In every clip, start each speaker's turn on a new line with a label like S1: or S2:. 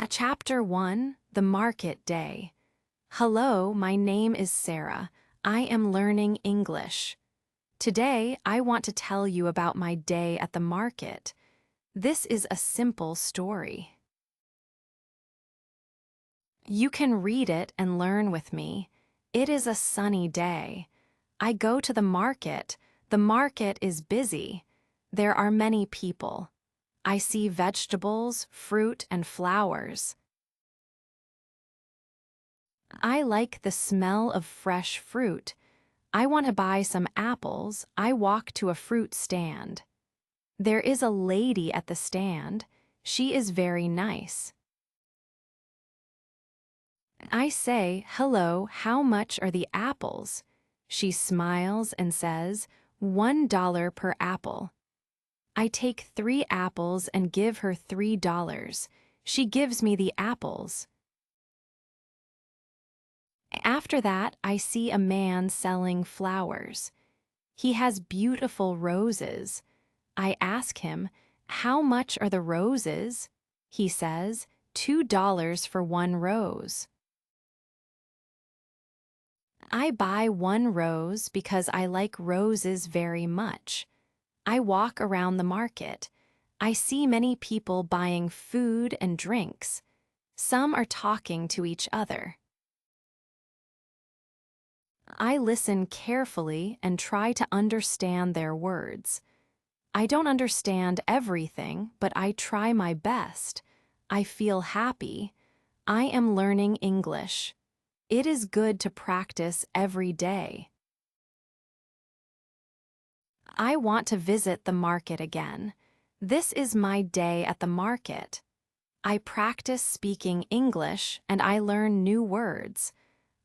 S1: Chapter 1, The Market Day. Hello, my name is Sarah. I am learning English. Today, I want to tell you about my day at the market. This is a simple story. You can read it and learn with me. It is a sunny day. I go to the market. The market is busy. There are many people. I see vegetables, fruit, and flowers. I like the smell of fresh fruit. I want to buy some apples. I walk to a fruit stand. There is a lady at the stand. She is very nice. I say, "Hello, how much are the apples?" She smiles and says, $1 per apple. I take 3 apples and give her $3. She gives me the apples. After that, I see a man selling flowers. He has beautiful roses. I ask him, "How much are the roses?" He says, $2 for 1 rose. I buy 1 rose because I like roses very much. I walk around the market. I see many people buying food and drinks. Some are talking to each other. I listen carefully and try to understand their words. I don't understand everything, but I try my best. I feel happy. I am learning English. It is good to practice every day. I want to visit the market again. This is my day at the market. I practice speaking English and I learn new words.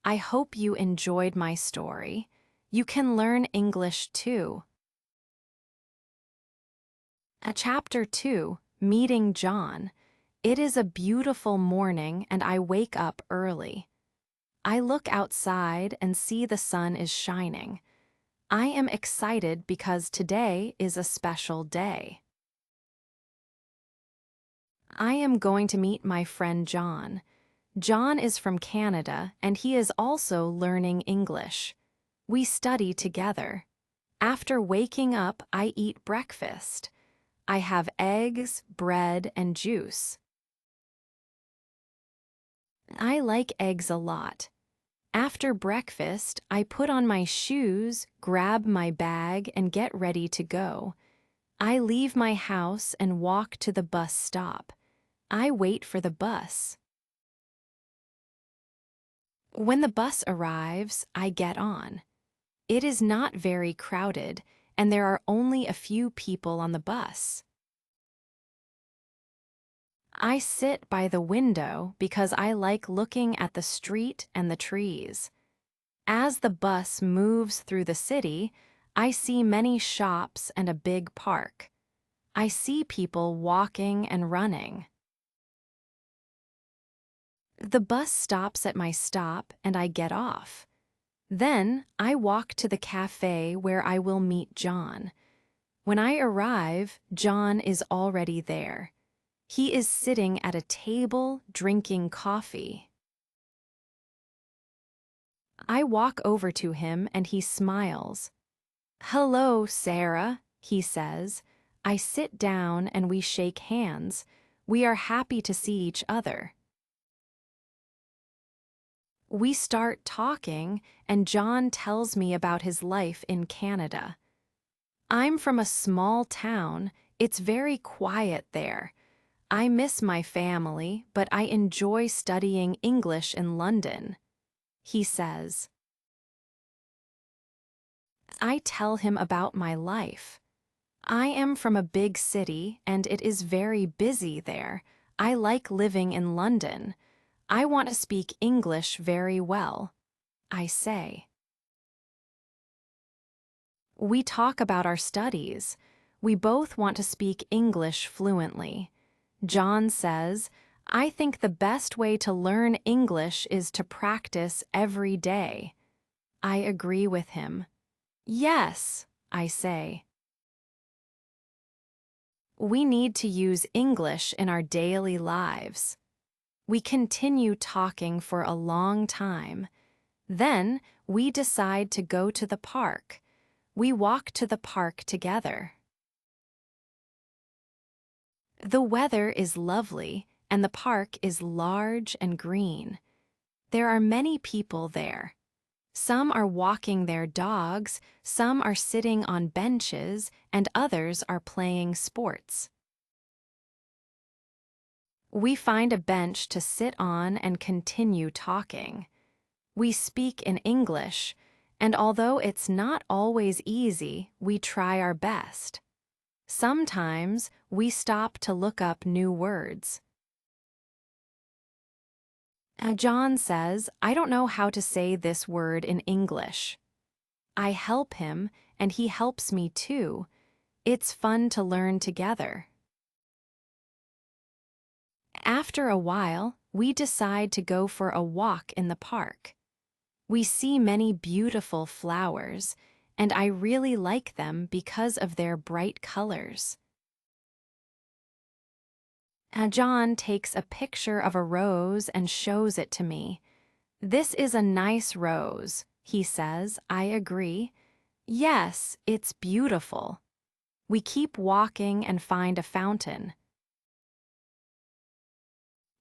S1: I hope you enjoyed my story. You can learn English too. Chapter 2, Meeting John. It is a beautiful morning and I wake up early. I look outside and see the sun is shining. I am excited because today is a special day. I am going to meet my friend John. John is from Canada and he is also learning English. We study together. After waking up, I eat breakfast. I have eggs, bread, and juice. I like eggs a lot. After breakfast, I put on my shoes, grab my bag, and get ready to go. I leave my house and walk to the bus stop. I wait for the bus. When the bus arrives, I get on. It is not very crowded, and there are only a few people on the bus. I sit by the window because I like looking at the street and the trees. As the bus moves through the city, I see many shops and a big park. I see people walking and running. The bus stops at my stop and I get off. Then I walk to the cafe where I will meet John. When I arrive, John is already there. He is sitting at a table drinking coffee. I walk over to him and he smiles. "Hello, Sarah," he says. I sit down and we shake hands. We are happy to see each other. We start talking and John tells me about his life in Canada. I'm from a small town. It's very quiet there. I miss my family, but I enjoy studying English in London. He says. I tell him about my life. I am from a big city and it is very busy there. I like living in London. I want to speak English very well. I say. We talk about our studies. We both want to speak English fluently. John says, "I think the best way to learn English is to practice every day." I agree with him. "Yes," I say. We need to use English in our daily lives. We continue talking for a long time. Then, we decide to go to the park. We walk to the park together. The weather is lovely, and the park is large and green. There are many people there. Some are walking their dogs, some are sitting on benches, and others are playing sports. We find a bench to sit on and continue talking. We speak in English, and although it's not always easy, we try our best. Sometimes we stop to look up new words. John says, I don't know how to say this word in English. I help him, and he helps me too. It's fun to learn together. After a while, we decide to go for a walk in the park. We see many beautiful flowers, and I really like them because of their bright colors. John takes a picture of a rose and shows it to me. This is a nice rose, he says. I agree. Yes, it's beautiful. We keep walking and find a fountain.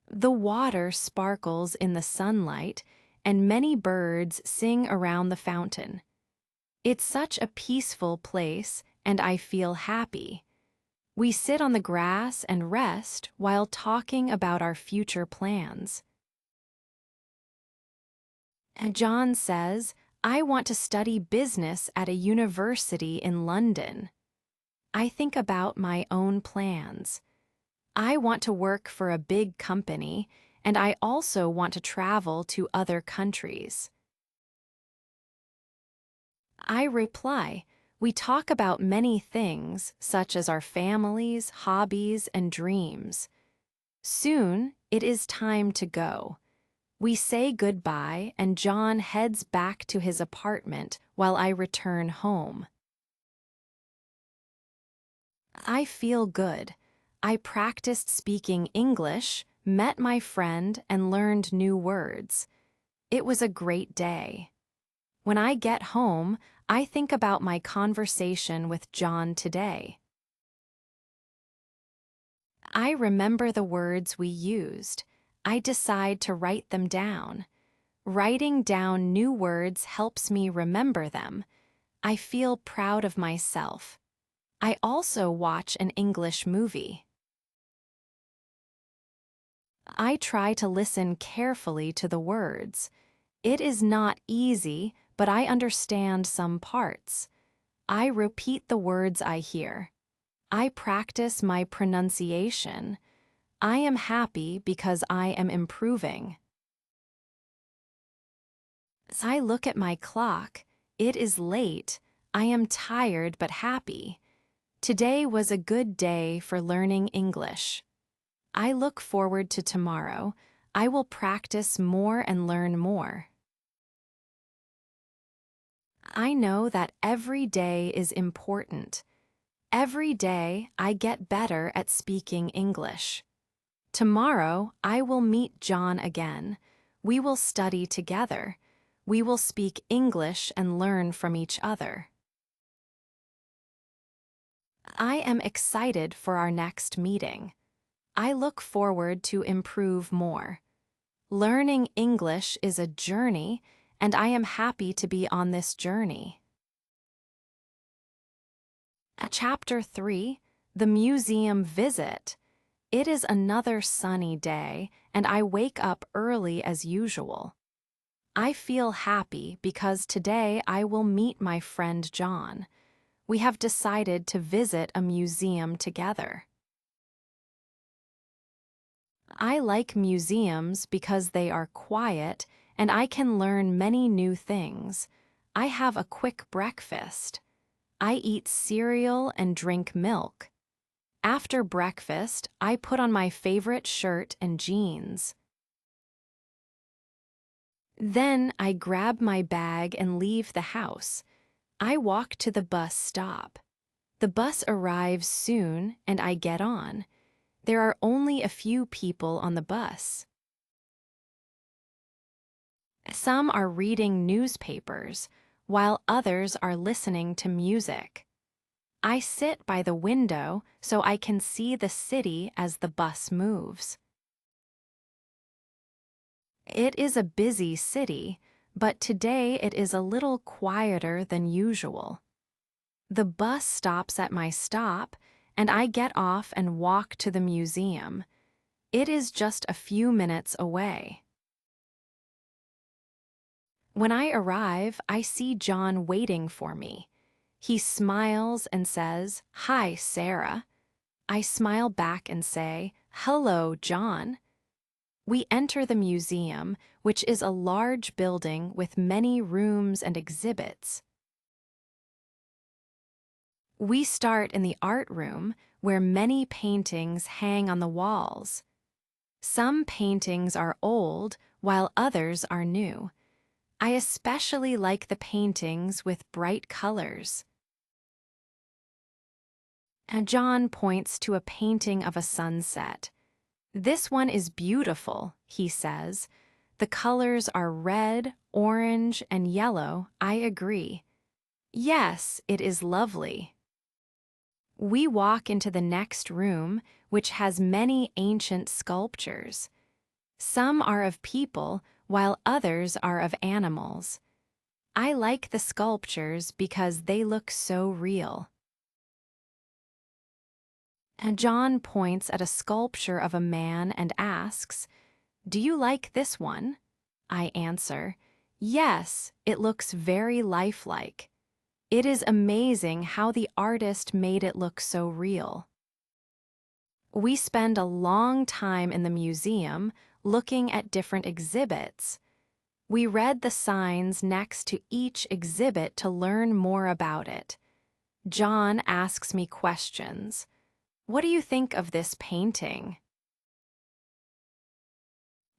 S1: The water sparkles in the sunlight, and many birds sing around the fountain. It's such a peaceful place, and I feel happy. We sit on the grass and rest while talking about our future plans. John says, I want to study business at a university in London. I think about my own plans. I want to work for a big company, and I also want to travel to other countries. I reply, we talk about many things, such as our families, hobbies, and dreams. Soon, it is time to go. We say goodbye, and John heads back to his apartment while I return home. I feel good. I practiced speaking English, met my friend, and learned new words. It was a great day. When I get home, I think about my conversation with John today. I remember the words we used. I decide to write them down. Writing down new words helps me remember them. I feel proud of myself. I also watch an English movie. I try to listen carefully to the words. It is not easy, but I understand some parts. I repeat the words I hear. I practice my pronunciation. I am happy because I am improving. As I look at my clock, it is late. I am tired but happy. Today was a good day for learning English. I look forward to tomorrow. I will practice more and learn more. I know that every day is important. Every day, I get better at speaking English. Tomorrow, I will meet John again. We will study together. We will speak English and learn from each other. I am excited for our next meeting. I look forward to improve more. Learning English is a journey, and I am happy to be on this journey. Chapter 3, The Museum Visit. It is another sunny day, and I wake up early as usual. I feel happy because today I will meet my friend John. We have decided to visit a museum together. I like museums because they are quiet and I can learn many new things. I have a quick breakfast. I eat cereal and drink milk. After breakfast, I put on my favorite shirt and jeans. Then I grab my bag and leave the house. I walk to the bus stop. The bus arrives soon and I get on. There are only a few people on the bus. Some are reading newspapers, while others are listening to music. I sit by the window so I can see the city as the bus moves. It is a busy city, but today it is a little quieter than usual. The bus stops at my stop, and I get off and walk to the museum. It is just a few minutes away. When I arrive, I see John waiting for me. He smiles and says, "Hi, Sarah." I smile back and say, "Hello, John." We enter the museum, which is a large building with many rooms and exhibits. We start in the art room, where many paintings hang on the walls. Some paintings are old, while others are new. I especially like the paintings with bright colors. And John points to a painting of a sunset. "This one is beautiful," he says. "The colors are red, orange, and yellow." I agree. "Yes, it is lovely." We walk into the next room, which has many ancient sculptures. Some are of people, while others are of animals. I like the sculptures because they look so real. And John points at a sculpture of a man and asks, "Do you like this one?" I answer, "Yes, it looks very lifelike." It is amazing how the artist made it look so real. We spend a long time in the museum looking at different exhibits. We read the signs next to each exhibit to learn more about it. John asks me questions. "What do you think of this painting?"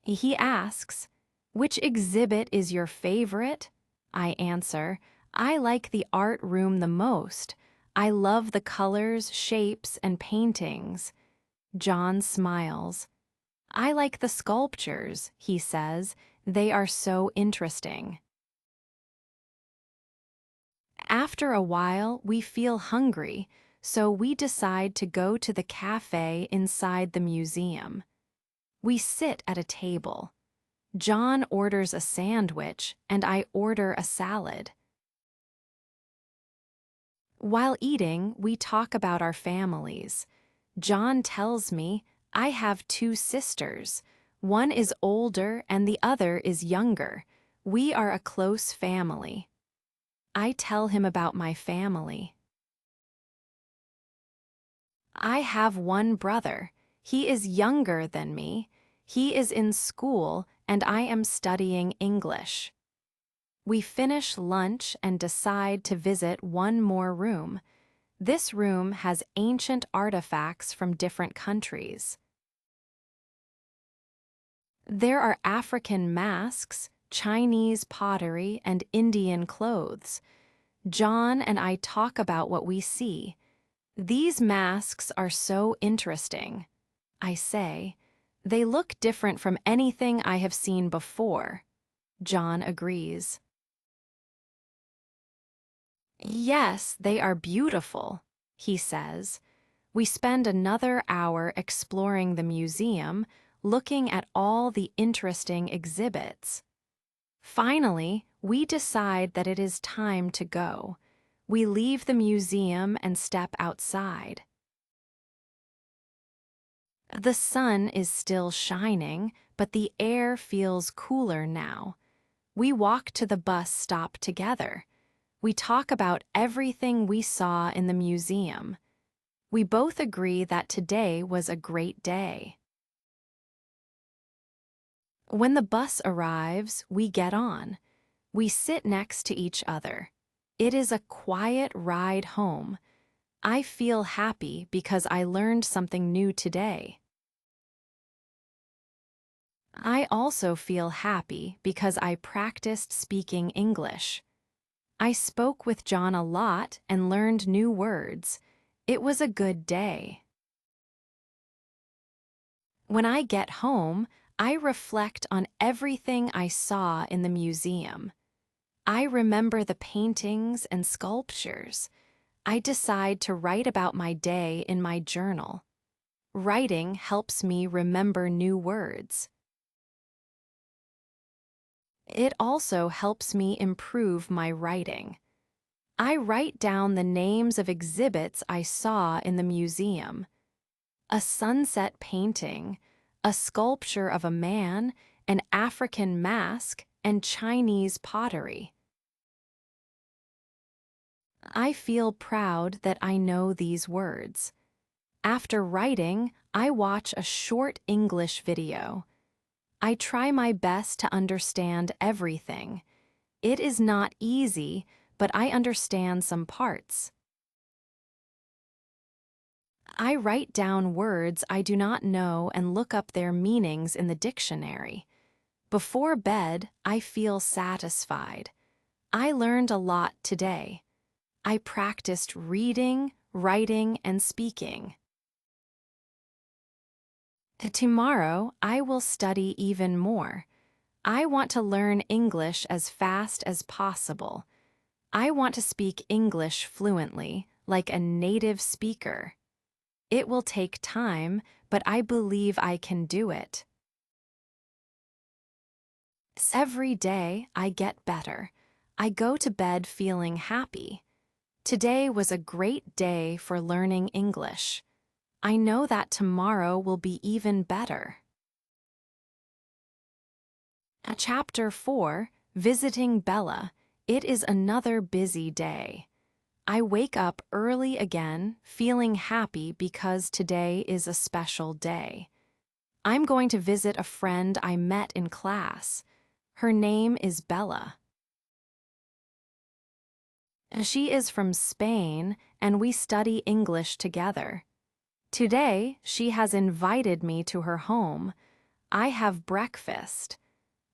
S1: He asks, "Which exhibit is your favorite?" I answer, "I like the art room the most. I love the colors, shapes, and paintings." John smiles. "I like the sculptures," he says. "They are so interesting." After a while, we feel hungry, so we decide to go to the cafe inside the museum. We sit at a table. John orders a sandwich, and I order a salad. While eating, we talk about our families. John tells me, "I have two sisters. One is older and the other is younger. We are a close family." I tell him about my family. "I have one brother. He is younger than me. He is in school, and I am studying English." We finish lunch and decide to visit one more room. This room has ancient artifacts from different countries. There are African masks, Chinese pottery, and Indian clothes. John and I talk about what we see. "These masks are so interesting." I say, "They look different from anything I have seen before." John agrees. "Yes, they are beautiful," he says. We spend another hour exploring the museum, looking at all the interesting exhibits. Finally, we decide that it is time to go. We leave the museum and step outside. The sun is still shining, but the air feels cooler now. We walk to the bus stop together. We talk about everything we saw in the museum. We both agree that today was a great day. When the bus arrives, we get on. We sit next to each other. It is a quiet ride home. I feel happy because I learned something new today. I also feel happy because I practiced speaking English. I spoke with John a lot and learned new words. It was a good day. When I get home, I reflect on everything I saw in the museum. I remember the paintings and sculptures. I decide to write about my day in my journal. Writing helps me remember new words. It also helps me improve my writing. I write down the names of exhibits I saw in the museum. A sunset painting, a sculpture of a man, an African mask, and Chinese pottery. I feel proud that I know these words. After writing, I watch a short English video. I try my best to understand everything. It is not easy, but I understand some parts. I write down words I do not know and look up their meanings in the dictionary. Before bed, I feel satisfied. I learned a lot today. I practiced reading, writing, and speaking. Tomorrow, I will study even more. I want to learn English as fast as possible. I want to speak English fluently, like a native speaker. It will take time, but I believe I can do it. Every day, I get better. I go to bed feeling happy. Today was a great day for learning English. I know that tomorrow will be even better. Chapter 4, Visiting Bella. It is another busy day. I wake up early again, feeling happy because today is a special day. I'm going to visit a friend I met in class. Her name is Bella. She is from Spain, and we study English together. Today, she has invited me to her home. I have breakfast.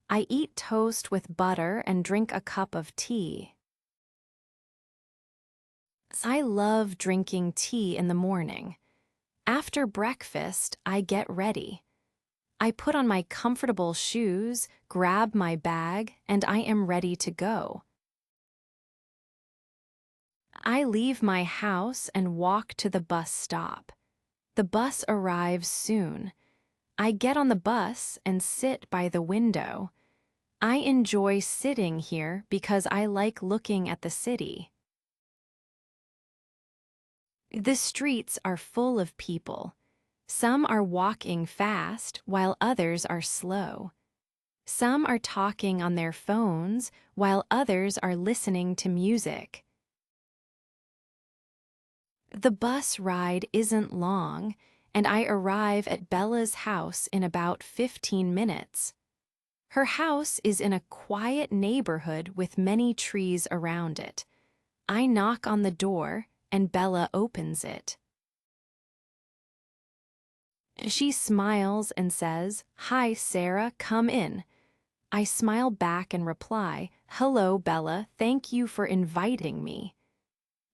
S1: I eat toast with butter and drink a cup of tea. I love drinking tea in the morning. After breakfast, I get ready. I put on my comfortable shoes, grab my bag, and I am ready to go. I leave my house and walk to the bus stop. The bus arrives soon. I get on the bus and sit by the window. I enjoy sitting here because I like looking at the city. The streets are full of people. Some are walking fast while others are slow. Some are talking on their phones while others are listening to music. The bus ride isn't long, and I arrive at Bella's house in about 15 minutes. Her house is in a quiet neighborhood with many trees around it. I knock on the door, and Bella opens it. She smiles and says, "Hi, Sarah, come in." I smile back and reply, "Hello, Bella, thank you for inviting me."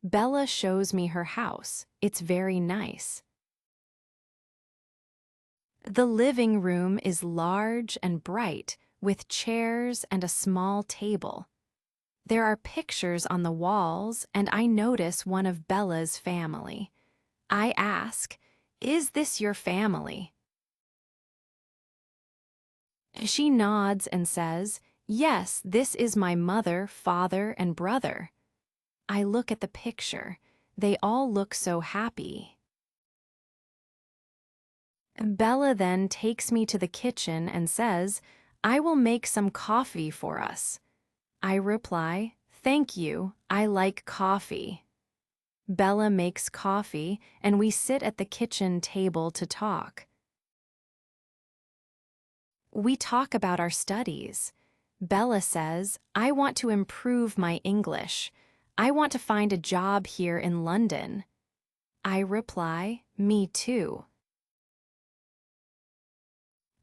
S1: Bella shows me her house. It's very nice. The living room is large and bright, with chairs and a small table. There are pictures on the walls, and I notice one of Bella's family. I ask, "Is this your family?" She nods and says, "Yes, this is my mother, father, and brother." I look at the picture. They all look so happy. Bella then takes me to the kitchen and says, "I will make some coffee for us." I reply, "Thank you, I like coffee." Bella makes coffee, and we sit at the kitchen table to talk. We talk about our studies. Bella says, "I want to improve my English. I want to find a job here in London." I reply, "Me too."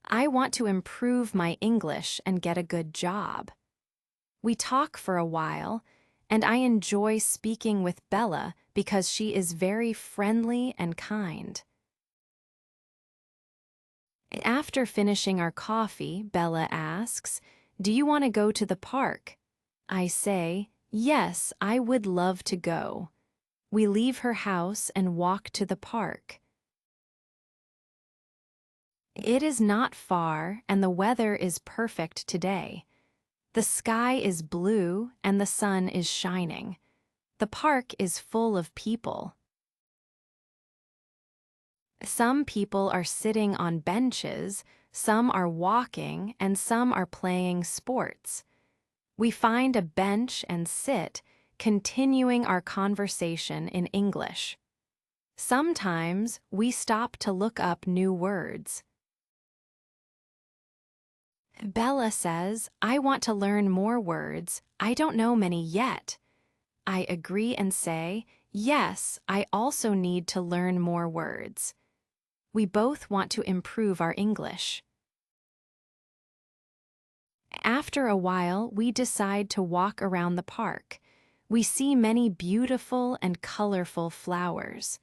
S1: I want to improve my English and get a good job. We talk for a while, and I enjoy speaking with Bella because she is very friendly and kind. After finishing our coffee, Bella asks, "Do you want to go to the park?" I say, "Yes, I would love to go." We leave her house and walk to the park. It is not far, and the weather is perfect today. The sky is blue and the sun is shining. The park is full of people. Some people are sitting on benches, some are walking, and some are playing sports. We find a bench and sit, continuing our conversation in English. Sometimes we stop to look up new words. Bella says, "I want to learn more words. I don't know many yet." I agree and say, "Yes, I also need to learn more words." We both want to improve our English. After a while, we decide to walk around the park. We see many beautiful and colorful flowers.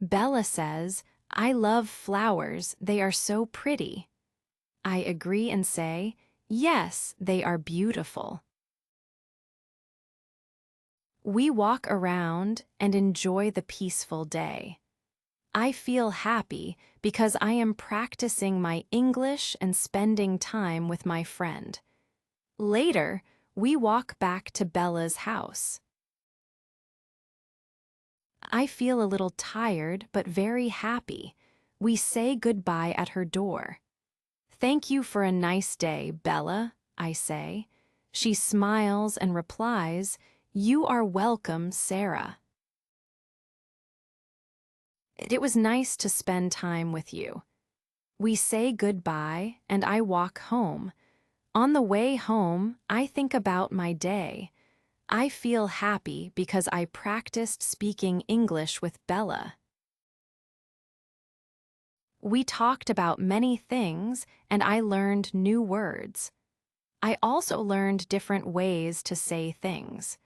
S1: Bella says, "I love flowers, they are so pretty." I agree and say, "Yes, they are beautiful." We walk around and enjoy the peaceful day. I feel happy because I am practicing my English and spending time with my friend. Later, we walk back to Bella's house. I feel a little tired but very happy. We say goodbye at her door. "Thank you for a nice day, Bella," I say. She smiles and replies, "You are welcome, Sarah." It was nice to spend time with you. We say goodbye and I walk home. On the way home, I think about my day. I feel happy because I practiced speaking English with Bella. We talked about many things and I learned new words. I also learned different ways to say things.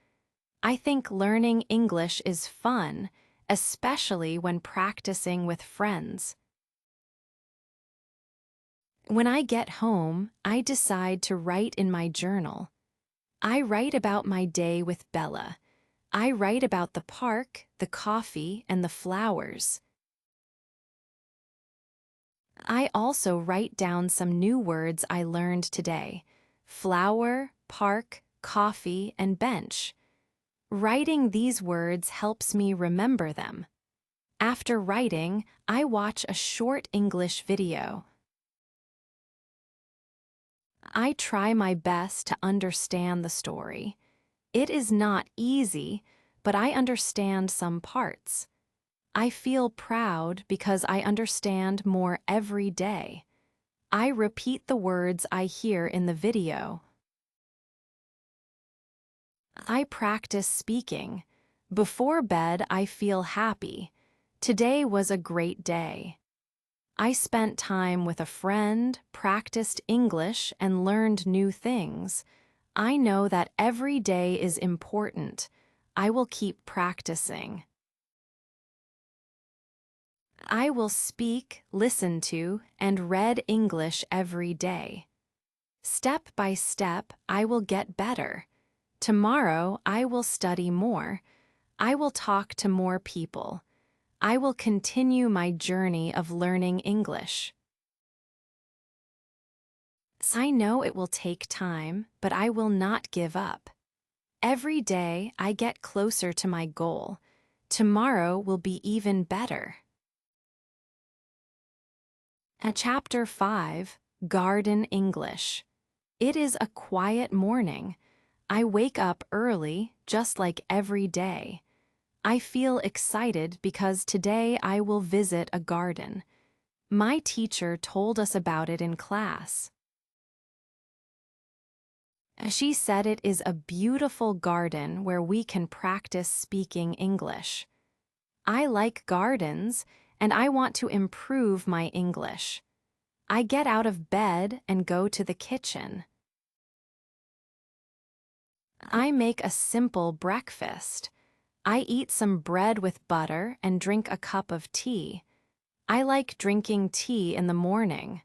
S1: I think learning English is fun, especially when practicing with friends. When I get home, I decide to write in my journal. I write about my day with Bella. I write about the park, the coffee, and the flowers. I also write down some new words I learned today: flower, park, coffee, and bench. Writing these words helps me remember them. After writing, I watch a short English video. I try my best to understand the story. It is not easy, but I understand some parts. I feel proud because I understand more every day. I repeat the words I hear in the video. I practice speaking. Before bed, I feel happy. Today was a great day. I spent time with a friend, practiced English, and learned new things. I know that every day is important. I will keep practicing. I will speak, listen to, and read English every day. Step by step, I will get better. Tomorrow, I will study more. I will talk to more people. I will continue my journey of learning English. I know it will take time, but I will not give up. Every day, I get closer to my goal. Tomorrow will be even better. Chapter 5, Garden English. It is a quiet morning. I wake up early, just like every day. I feel excited because today I will visit a garden. My teacher told us about it in class. She said it is a beautiful garden where we can practice speaking English. I like gardens, and I want to improve my English. I get out of bed and go to the kitchen. I make a simple breakfast. I eat some bread with butter and drink a cup of tea. I like drinking tea in the morning.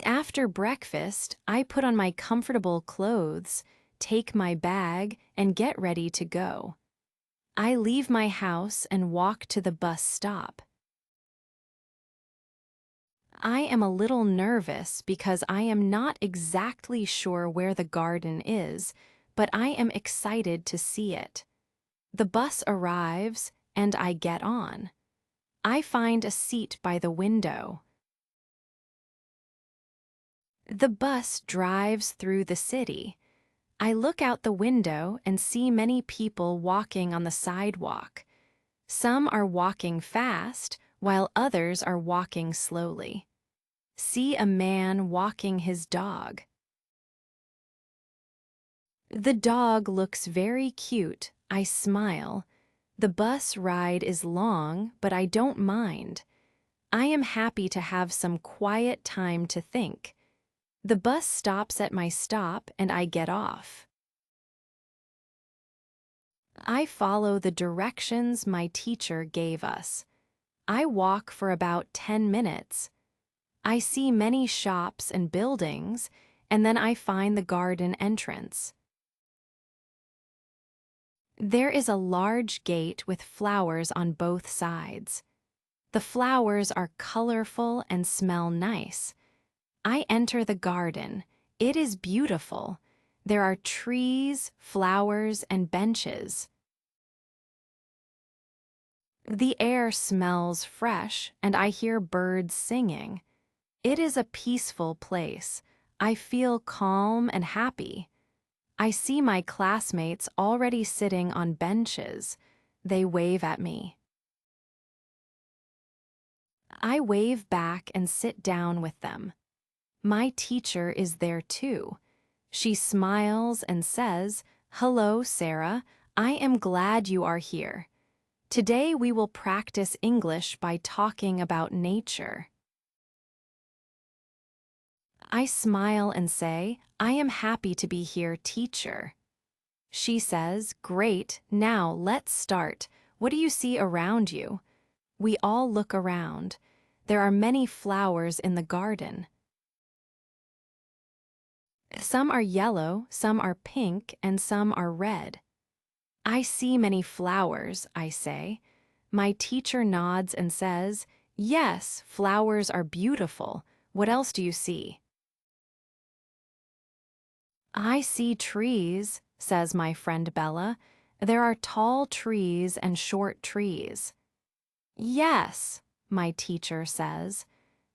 S1: After breakfast, I put on my comfortable clothes, take my bag, and get ready to go. I leave my house and walk to the bus stop. I am a little nervous because I am not exactly sure where the garden is, but I am excited to see it. The bus arrives, and I get on. I find a seat by the window. The bus drives through the city. I look out the window and see many people walking on the sidewalk. Some are walking fast, while others are walking slowly. See a man walking his dog. The dog looks very cute. I smile. The bus ride is long, but I don't mind. I am happy to have some quiet time to think. The bus stops at my stop and I get off. I follow the directions my teacher gave us. I walk for about 10 minutes. I see many shops and buildings, and then I find the garden entrance. There is a large gate with flowers on both sides. The flowers are colorful and smell nice. I enter the garden. It is beautiful. There are trees, flowers, and benches. The air smells fresh, and I hear birds singing. It is a peaceful place. I feel calm and happy. I see my classmates already sitting on benches. They wave at me. I wave back and sit down with them. My teacher is there too. She smiles and says, "Hello, Sarah. I am glad you are here. Today we will practice English by talking about nature." I smile and say, "I am happy to be here, teacher." She says, "Great, now let's start. What do you see around you?" We all look around. There are many flowers in the garden. Some are yellow, some are pink, and some are red. I see many flowers, I say. My teacher nods and says, "Yes, flowers are beautiful. What else do you see?" "I see trees," says my friend Bella. "There are tall trees and short trees." "Yes," my teacher says.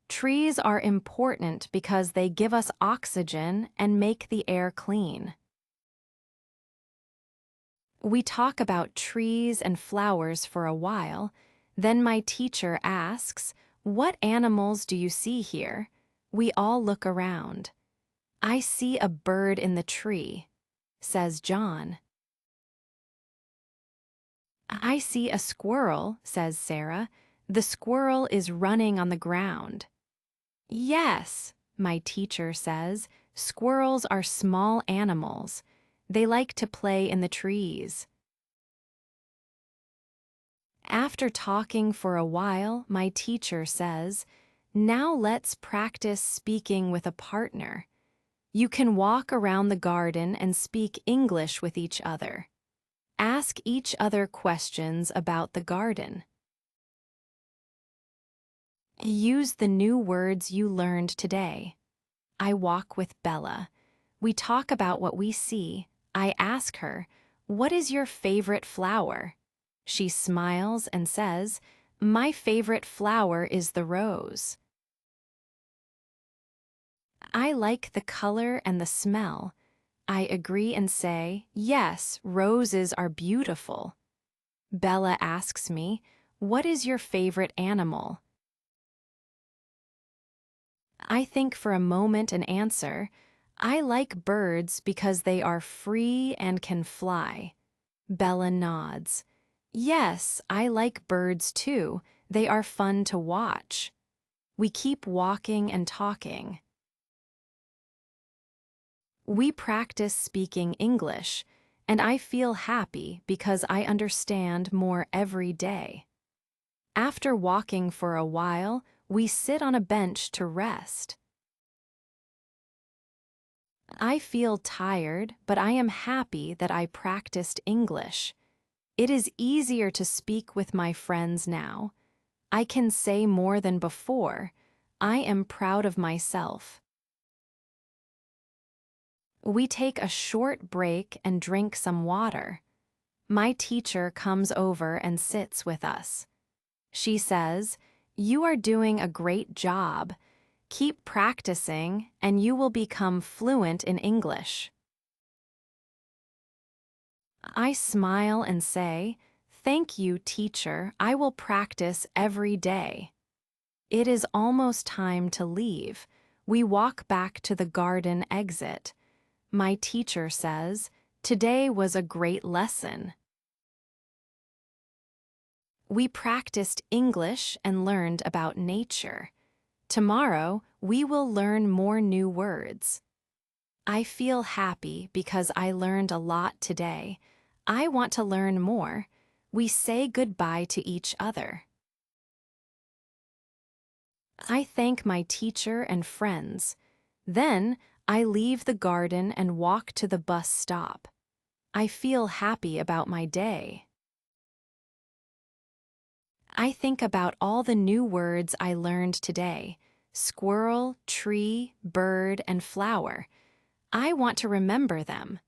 S1: "Trees are important because they give us oxygen and make the air clean." We talk about trees and flowers for a while. Then my teacher asks, "What animals do you see here?" We all look around. "I see a bird in the tree," says John. "I see a squirrel," says Sarah. "The squirrel is running on the ground." "Yes," my teacher says, "squirrels are small animals. They like to play in the trees." After talking for a while, my teacher says, "Now let's practice speaking with a partner. You can walk around the garden and speak English with each other. Ask each other questions about the garden. Use the new words you learned today. I walk with Bella. We talk about what we see. I ask her, "What is your favorite flower?" She smiles and says, "My favorite flower is the rose." I like the color and the smell. I agree and say, "Yes, roses are beautiful." Bella asks me, "What is your favorite animal?" I think for a moment and answer, "I like birds because they are free and can fly." Bella nods. "Yes, I like birds too. They are fun to watch." We keep walking and talking. We practice speaking English, and I feel happy because I understand more every day. After walking for a while, we sit on a bench to rest. I feel tired, but I am happy that I practiced English. It is easier to speak with my friends now. I can say more than before. I am proud of myself. We take a short break and drink some water. My teacher comes over and sits with us. She says, "You are doing a great job. Keep practicing and you will become fluent in English." I smile and say, "Thank you, teacher. I will practice every day." It is almost time to leave. We walk back to the garden exit. My teacher says, "Today was a great lesson." We practiced English and learned about nature. Tomorrow, we will learn more new words. I feel happy because I learned a lot today. I want to learn more. We say goodbye to each other. I thank my teacher and friends. Then, I leave the garden and walk to the bus stop. I feel happy about my day. I think about all the new words I learned today: squirrel, tree, bird, and flower. I want to remember them.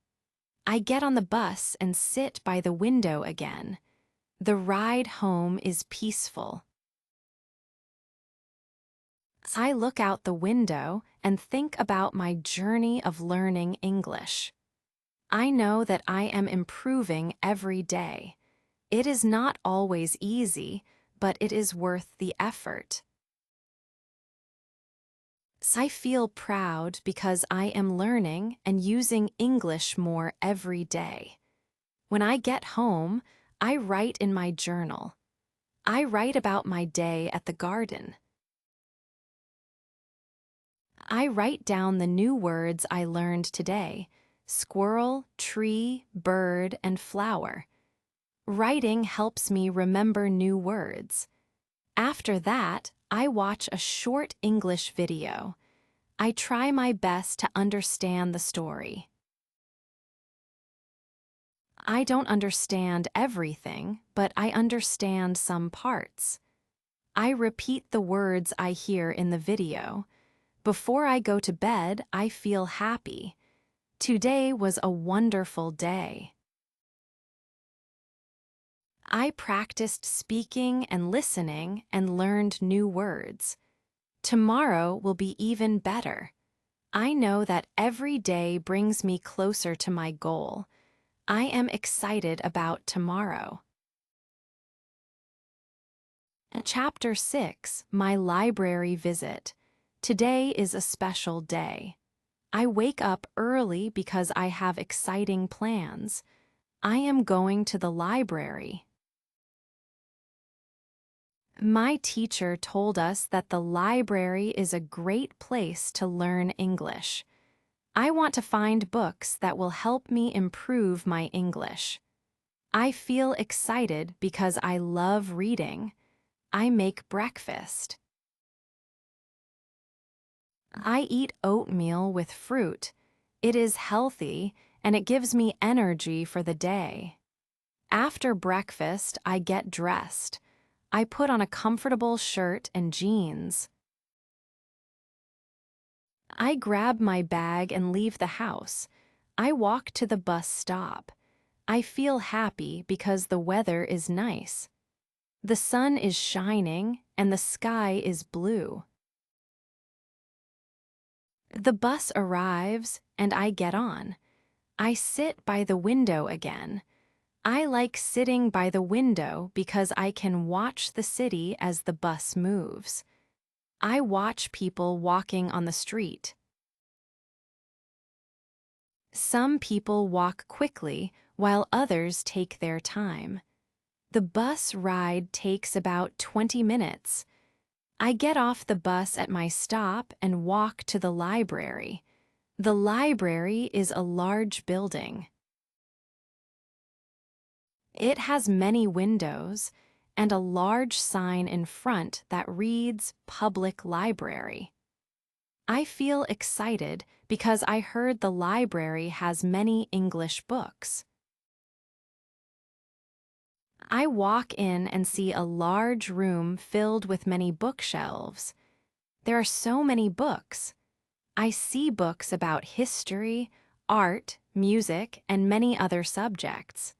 S1: I get on the bus and sit by the window again. The ride home is peaceful. I look out the window and think about my journey of learning English. I know that I am improving every day. It is not always easy, but it is worth the effort. I feel proud because I am learning and using English more every day. When I get home, I write in my journal. I write about my day at the garden. I write down the new words I learned today: squirrel, tree, bird, and flower. Writing helps me remember new words. After that, I watch a short English video. I try my best to understand the story. I don't understand everything, but I understand some parts. I repeat the words I hear in the video. Before I go to bed, I feel happy. Today was a wonderful day. I practiced speaking and listening and learned new words. Tomorrow will be even better. I know that every day brings me closer to my goal. I am excited about tomorrow. Chapter 6, My Library Visit. Today is a special day. I wake up early because I have exciting plans. I am going to the library. My teacher told us that the library is a great place to learn English. I want to find books that will help me improve my English. I feel excited because I love reading. I make breakfast. I eat oatmeal with fruit. It is healthy and it gives me energy for the day. After breakfast, I get dressed. I put on a comfortable shirt and jeans. I grab my bag and leave the house. I walk to the bus stop. I feel happy because the weather is nice. The sun is shining and the sky is blue. The bus arrives and I get on. I sit by the window again. I like sitting by the window because I can watch the city as the bus moves. I watch people walking on the street. Some people walk quickly while others take their time. The bus ride takes about 20 minutes. I get off the bus at my stop and walk to the library. The library is a large building. It has many windows and a large sign in front that reads Public Library. I feel excited because I heard the library has many English books. I walk in and see a large room filled with many bookshelves. There are so many books. I see books about history, art, music, and many other subjects.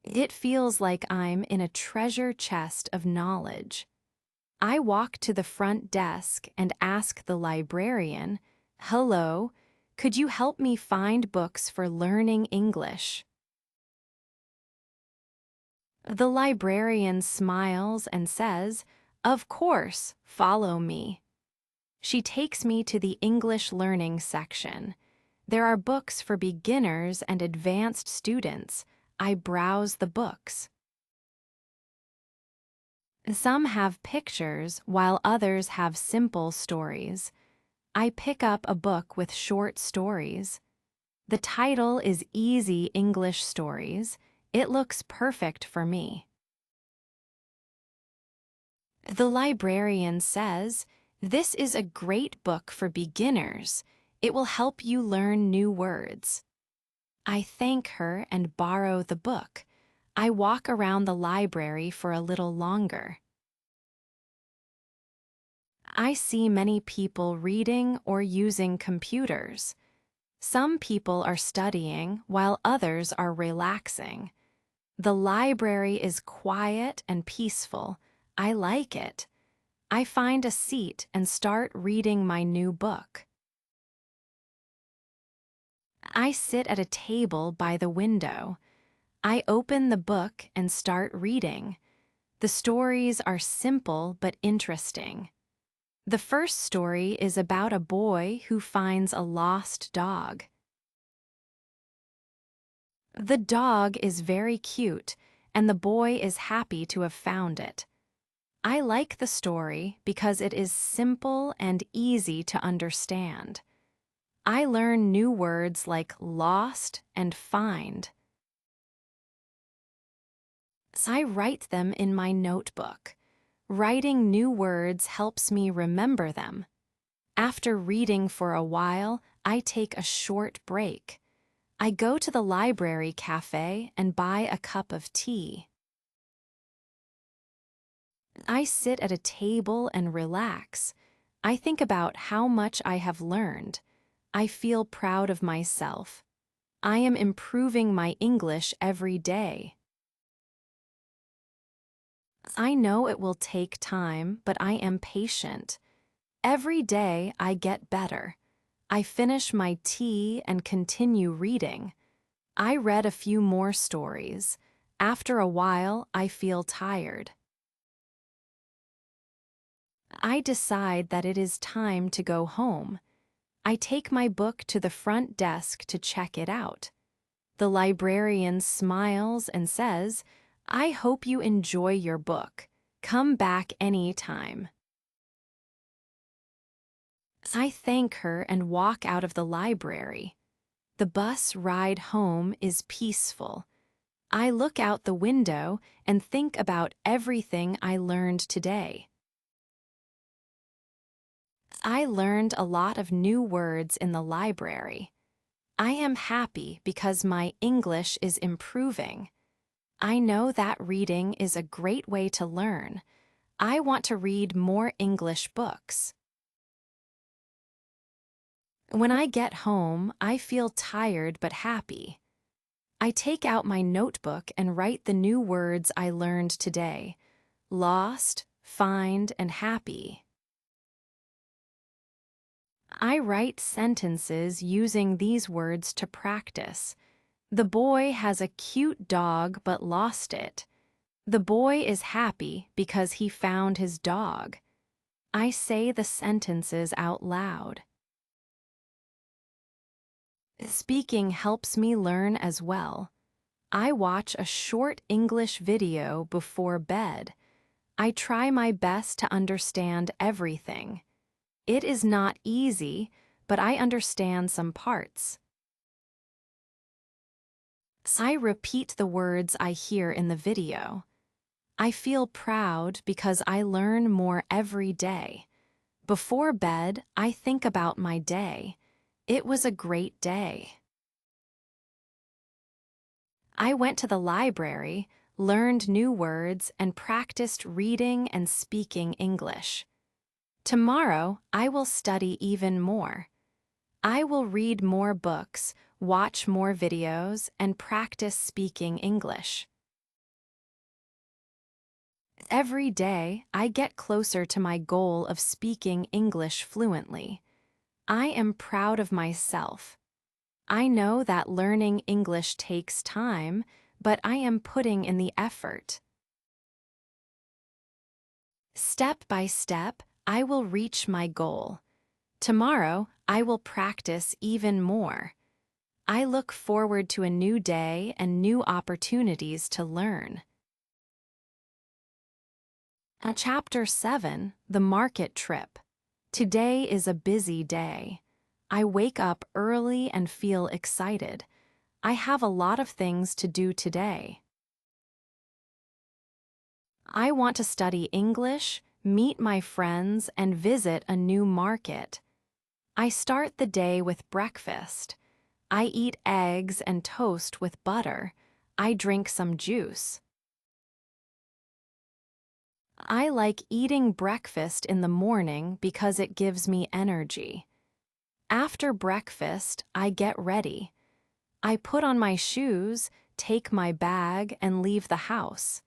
S1: It feels like I'm in a treasure chest of knowledge. I walk to the front desk and ask the librarian, "Hello, could you help me find books for learning English?" The librarian smiles and says, "Of course, follow me." She takes me to the English learning section. There are books for beginners and advanced students. I browse the books. Some have pictures, while others have simple stories. I pick up a book with short stories. The title is Easy English Stories. It looks perfect for me. The librarian says, "This is a great book for beginners. It will help you learn new words." I thank her and borrow the book. I walk around the library for a little longer. I see many people reading or using computers. Some people are studying while others are relaxing. The library is quiet and peaceful. I like it. I find a seat and start reading my new book. I sit at a table by the window. I open the book and start reading. The stories are simple but interesting. The first story is about a boy who finds a lost dog. The dog is very cute, and the boy is happy to have found it. I like the story because it is simple and easy to understand. I learn new words like lost and find. I write them in my notebook. Writing new words helps me remember them. After reading for a while, I take a short break. I go to the library cafe and buy a cup of tea. I sit at a table and relax. I think about how much I have learned. I feel proud of myself. I am improving my English every day. I know it will take time, but I am patient. Every day I get better. I finish my tea and continue reading. I read a few more stories. After a while, I feel tired. I decide that it is time to go home. I take my book to the front desk to check it out. The librarian smiles and says, "I hope you enjoy your book. Come back any time." I thank her and walk out of the library. The bus ride home is peaceful. I look out the window and think about everything I learned today. I learned a lot of new words in the library. I am happy because my English is improving. I know that reading is a great way to learn. I want to read more English books. When I get home, I feel tired but happy. I take out my notebook and write the new words I learned today: lost, find, and happy. I write sentences using these words to practice. The boy has a cute dog but lost it. The boy is happy because he found his dog. I say the sentences out loud. Speaking helps me learn as well. I watch a short English video before bed. I try my best to understand everything. It is not easy, but I understand some parts. I repeat the words I hear in the video. I feel proud because I learn more every day. Before bed, I think about my day. It was a great day. I went to the library, learned new words, and practiced reading and speaking English. Tomorrow, I will study even more. I will read more books, watch more videos, and practice speaking English. Every day, I get closer to my goal of speaking English fluently. I am proud of myself. I know that learning English takes time, but I am putting in the effort. Step by step, I will reach my goal. Tomorrow, I will practice even more. I look forward to a new day and new opportunities to learn. Chapter 7, The Market Trip. Today is a busy day. I wake up early and feel excited. I have a lot of things to do today. I want to study English, meet my friends, and visit a new market. I start the day with breakfast. I eat eggs and toast with butter. I drink some juice. I like eating breakfast in the morning because it gives me energy. After breakfast, I get ready. I put on my shoes, take my bag, and leave the house.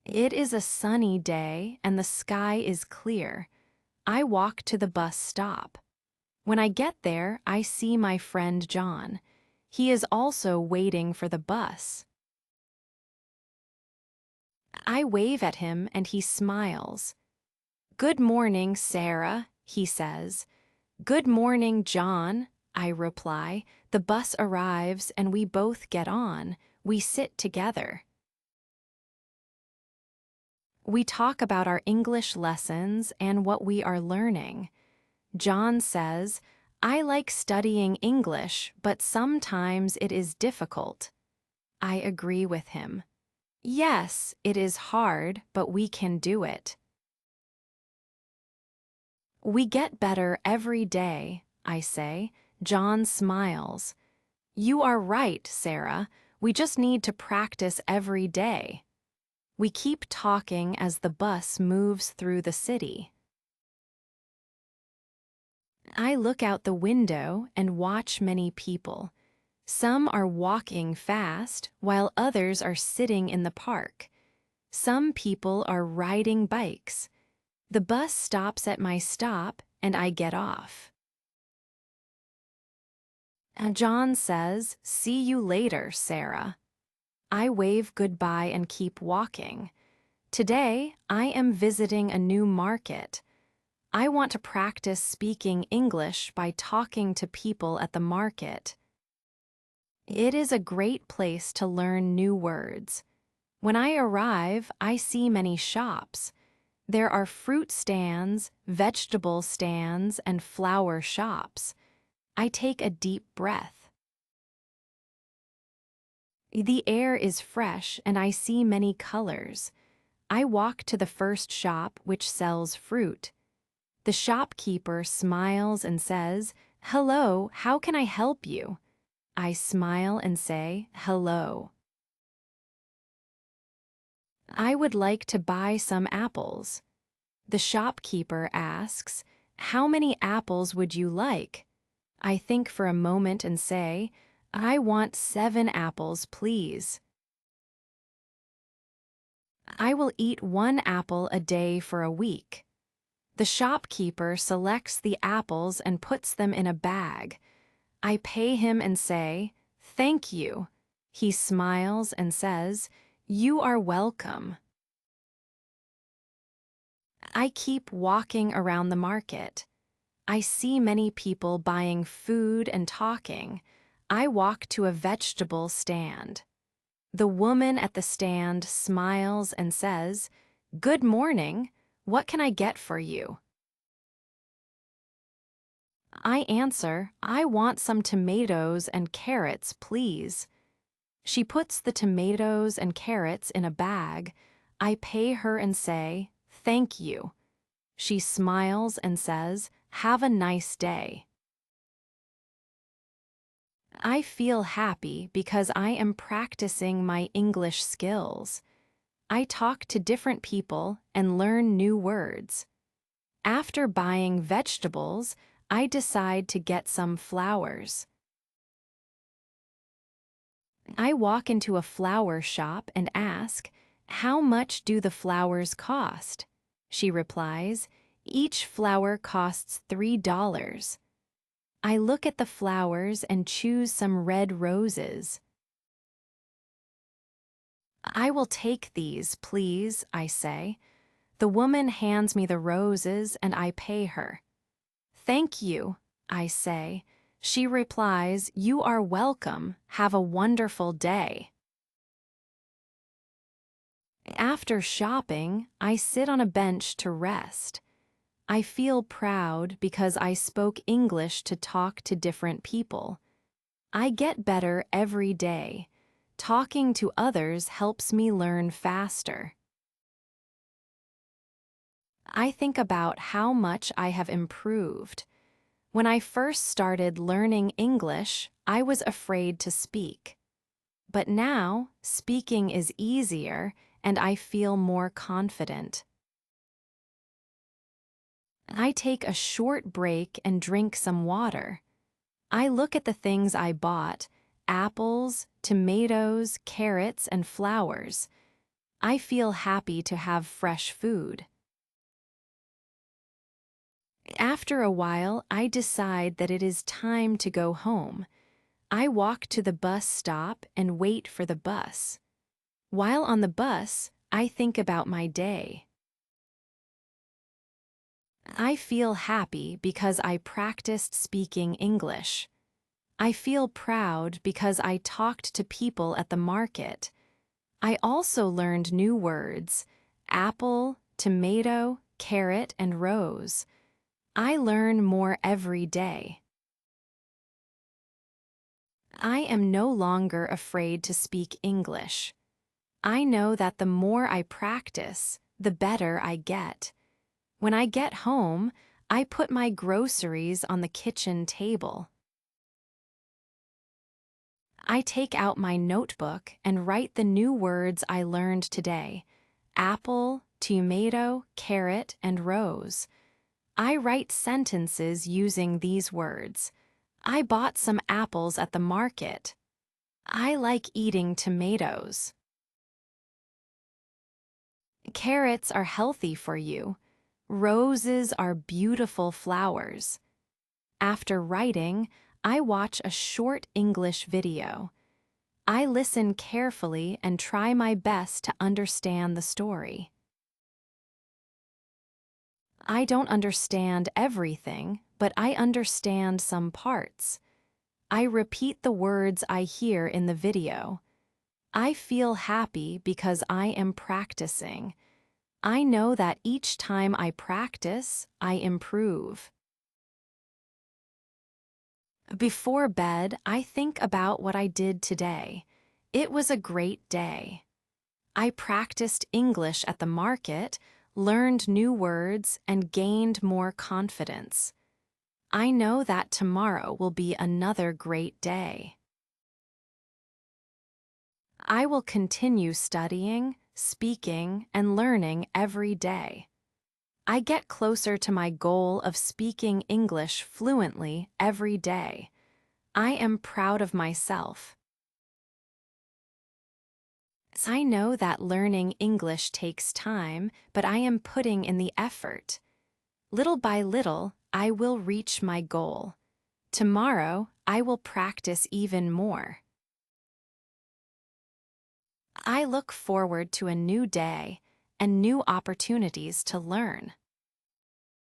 S1: It is a sunny day and the sky is clear. I walk to the bus stop. When I get there, I see my friend John. He is also waiting for the bus. I wave at him and he smiles. "Good morning, Sarah," he says. "Good morning, John," I reply. The bus arrives and we both get on. We sit together. We talk about our English lessons and what we are learning. John says, "I like studying English, but sometimes it is difficult." I agree with him. Yes, it is hard, but we can do it. We get better every day, I say. John smiles. You are right, Sarah. We just need to practice every day. We keep talking as the bus moves through the city. I look out the window and watch many people. Some are walking fast, while others are sitting in the park. Some people are riding bikes. The bus stops at my stop, and I get off. John says, "See you later, Sarah." I wave goodbye and keep walking. Today, I am visiting a new market. I want to practice speaking English by talking to people at the market. It is a great place to learn new words. When I arrive, I see many shops. There are fruit stands, vegetable stands, and flower shops. I take a deep breath. The air is fresh and I see many colors. I walk to the first shop which sells fruit. The shopkeeper smiles and says, "Hello, how can I help you?" I smile and say, "Hello." I would like to buy some apples. The shopkeeper asks, "How many apples would you like?" I think for a moment and say, "I want 7 apples, please." I will eat 1 apple a day for a week. The shopkeeper selects the apples and puts them in a bag. I pay him and say, "Thank you." He smiles and says, "You are welcome." I keep walking around the market. I see many people buying food and talking. I walk to a vegetable stand. The woman at the stand smiles and says, "Good morning. What can I get for you?" I answer, "I want some tomatoes and carrots, please." She puts the tomatoes and carrots in a bag. I pay her and say, "Thank you." She smiles and says, "Have a nice day." I feel happy because I am practicing my English skills. I talk to different people and learn new words. After buying vegetables, I decide to get some flowers. I walk into a flower shop and ask, "How much do the flowers cost?" She replies, "Each flower costs $3." I look at the flowers and choose some red roses. "I will take these, please," I say. The woman hands me the roses and I pay her. "Thank you," I say. She replies, "You are welcome. Have a wonderful day." After shopping, I sit on a bench to rest. I feel proud because I spoke English to talk to different people. I get better every day. Talking to others helps me learn faster. I think about how much I have improved. When I first started learning English, I was afraid to speak. But now, speaking is easier and I feel more confident. I take a short break and drink some water. I look at the things I bought: apples, tomatoes, carrots, and flowers. I feel happy to have fresh food. After a while, I decide that it is time to go home. I walk to the bus stop and wait for the bus. While on the bus, I think about my day. I feel happy because I practiced speaking English. I feel proud because I talked to people at the market. I also learned new words: apple, tomato, carrot, and rose. I learn more every day. I am no longer afraid to speak English. I know that the more I practice, the better I get. When I get home, I put my groceries on the kitchen table. I take out my notebook and write the new words I learned today: apple, tomato, carrot, and rose. I write sentences using these words. I bought some apples at the market. I like eating tomatoes. Carrots are healthy for you. Roses are beautiful flowers. After writing, I watch a short English video. I listen carefully and try my best to understand the story. I don't understand everything, but I understand some parts. I repeat the words I hear in the video. I feel happy because I am practicing. I know that each time I practice, I improve. Before bed, I think about what I did today. It was a great day. I practiced English at the market, learned new words, and gained more confidence. I know that tomorrow will be another great day. I will continue studying, speaking, and learning every day. I get closer to my goal of speaking English fluently every day. I am proud of myself. I know that learning English takes time, but I am putting in the effort. Little by little, I will reach my goal. Tomorrow, I will practice even more. I look forward to a new day and new opportunities to learn.